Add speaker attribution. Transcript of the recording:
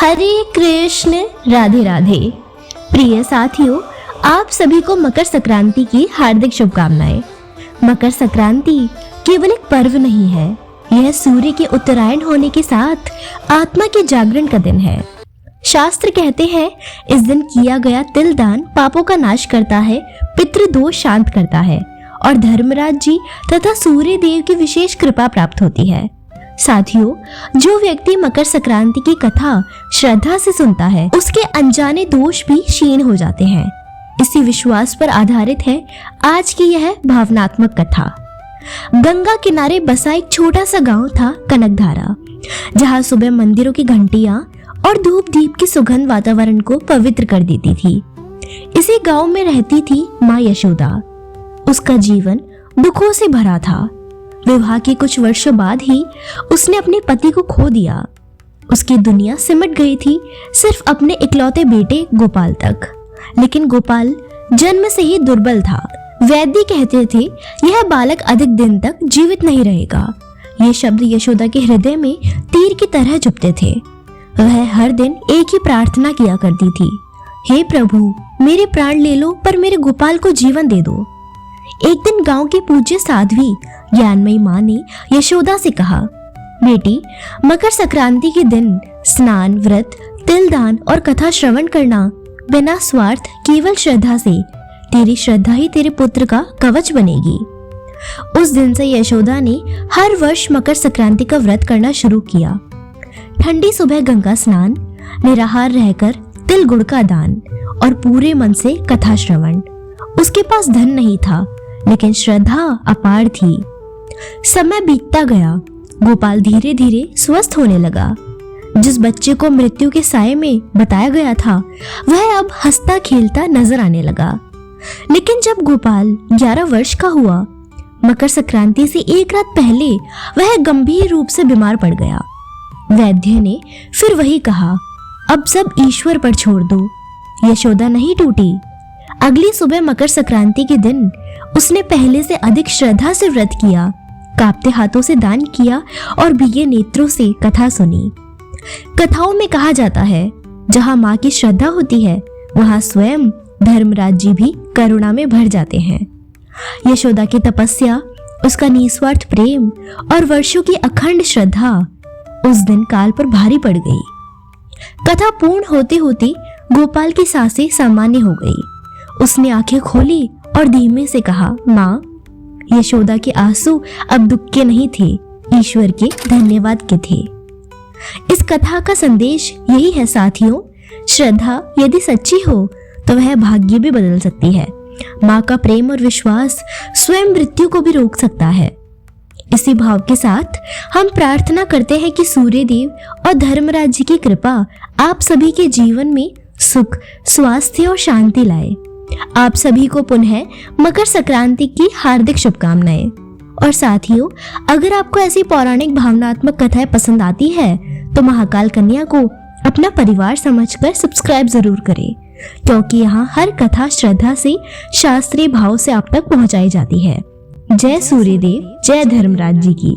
Speaker 1: हरे कृष्ण, राधे राधे। प्रिय साथियों, आप सभी को मकर संक्रांति की हार्दिक शुभकामनाएं। मकर संक्रांति केवल एक पर्व नहीं है, यह सूर्य के उत्तरायण होने के साथ आत्मा के जागरण का दिन है। शास्त्र कहते हैं इस दिन किया गया तिल दान पापों का नाश करता है, पितृदोष शांत करता है और धर्मराज जी तथा सूर्य देव की विशेष कृपा प्राप्त होती है। साथियों, जो व्यक्ति मकर संक्रांति की कथा श्रद्धा से सुनता है, उसके अनजाने दोष भी क्षीण हो जाते हैं। इसी विश्वास पर आधारित है आज की यह भावनात्मक कथा। गंगा किनारे बसा एक छोटा सा गांव था कनकधारा, जहां सुबह मंदिरों की घंटियां और धूप दीप की सुगंध वातावरण को पवित्र कर देती थी। इसी गांव में रहती थी माँ यशोदा। उसका जीवन दुखों से भरा था। विवाह के कुछ वर्षों बाद ही उसने अपने पति को खो दिया। उसकी दुनिया सिमट गई थी सिर्फ अपने इकलौते बेटे गोपाल तक। लेकिन गोपाल जन्म से ही दुर्बल था। वैद्य कहते थे यह बालक अधिक दिन तक जीवित नहीं रहेगा। ये शब्द यशोदा के हृदय में तीर की तरह चुभते थे। वह हर दिन एक ही प्रार्थना किया करती थी, हे प्रभु, मेरे प्राण ले लो पर मेरे गोपाल को जीवन दे दो। एक दिन गांव की पूज्य साध्वी ज्ञानमयी माँ ने यशोदा से कहा, बेटी, मकर संक्रांति के दिन स्नान, व्रत, तिल दान और कथा श्रवण करना बिना स्वार्थ केवल श्रद्धा से, तेरी श्रद्धा ही तेरे पुत्र का कवच बनेगी। उस दिन से यशोदा ने हर वर्ष मकर संक्रांति का व्रत करना शुरू किया। ठंडी सुबह गंगा स्नान, निराहार रहकर तिल गुड़ का दान और पूरे मन से कथा श्रवण। उसके पास धन नहीं था, लेकिन श्रद्धा अपार थी। समय बीतता गया। गोपाल धीरे धीरे स्वस्थ होने लगा। जिस बच्चे को मृत्यु के साए में बताया गया था, वह अब हंसता खेलता नजर आने लगा। लेकिन जब गोपाल 11 वर्ष का हुआ, मकर संक्रांति से एक रात पहले वह गंभीर रूप से बीमार पड़ गया। वैद्य ने फिर वही कहा, अब सब ईश्वर पर छोड़ दो। यशोदा नहीं टूटी। अगली सुबह मकर संक्रांति के दिन उसने पहले से अधिक श्रद्धा से व्रत किया, कांपते हाथों से दान किया और भीगे नेत्रों से कथा सुनी। कथाओं में कहा जाता है, जहां माँ की श्रद्धा होती है, वहां स्वयं धर्मराज जी भी करुणा में भर जाते हैं। यशोदा की तपस्या, उसका निस्वार्थ प्रेम और वर्षों की अखंड श्रद्धा उस दिन काल पर भारी पड़ गई। कथा पूर्ण होते होते गोपाल की सांसें सामान्य हो गई। उसने आंखें खोली और धीमे से कहा, माँ। यशोदा के आंसू अब दुख के नहीं थे, ईश्वर के धन्यवाद के थे। इस कथा का संदेश यही है साथियों, श्रद्धा यदि सच्ची हो तो वह भाग्य भी बदल सकती है। माँ का प्रेम और विश्वास स्वयं मृत्यु को भी रोक सकता है। इसी भाव के साथ हम प्रार्थना करते हैं कि सूर्य देव और धर्मराज जी की कृपा आप सभी के जीवन में सुख, स्वास्थ्य और शांति लाए। आप सभी को पुनः मकर संक्रांति की हार्दिक शुभकामनाएं। और साथियों, अगर आपको ऐसी पौराणिक भावनात्मक कथाएं पसंद आती है तो महाकाल कन्या को अपना परिवार समझकर सब्सक्राइब जरूर करें, क्योंकि यहाँ हर कथा श्रद्धा से, शास्त्रीय भाव से आप तक पहुंचाई जाती है। जय सूर्यदेव, जय धर्मराज जी की।